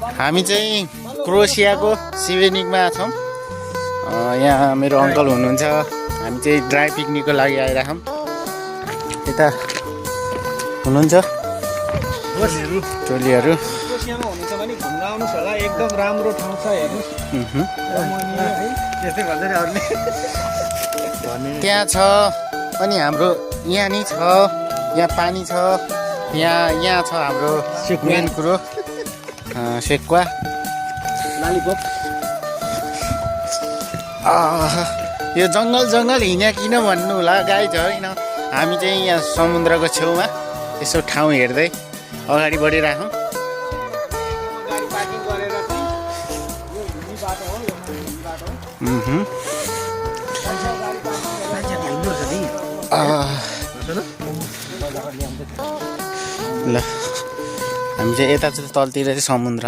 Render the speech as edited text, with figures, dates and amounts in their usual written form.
हामी चाहिँ क्रोएसियाको सिभेनिकमा छौँ। यहाँ मेरो अङ्कल हुनुहुन्छ। हामी चाहिँ ड्राई पिकनिकको लागि आइरहेछौँ। यता हुनुहुन्छ टोलीहरू। क्रोएसियामा हुनुहुन्छ भने घुम्न आउनुहोस् होला, एकदम राम्रो ठाउँ छ हेर्नुहोस्। त्यस्तै भन्दै अरूले त्यहाँ छ अनि हाम्रो यहाँ नि छ, यहाँ पानी छ, यहाँ छ हाम्रो मेन कुरो सेक्वा लालीपप। यो जङ्गल हिँड्या किन भन्नु होला गाइज होइन। हामी चाहिँ यहाँ समुद्रको छेउमा यसो ठाउँ हेर्दै अगाडि बढिरहेछौँ। गाडी पार्किङ गरेर चाहिँ यो हिँड्ने बाटो हो, यो हिँड्ने बाटो हो। ल हामी चाहिँ यता चाहिँ तलतिर चाहिँ समुद्र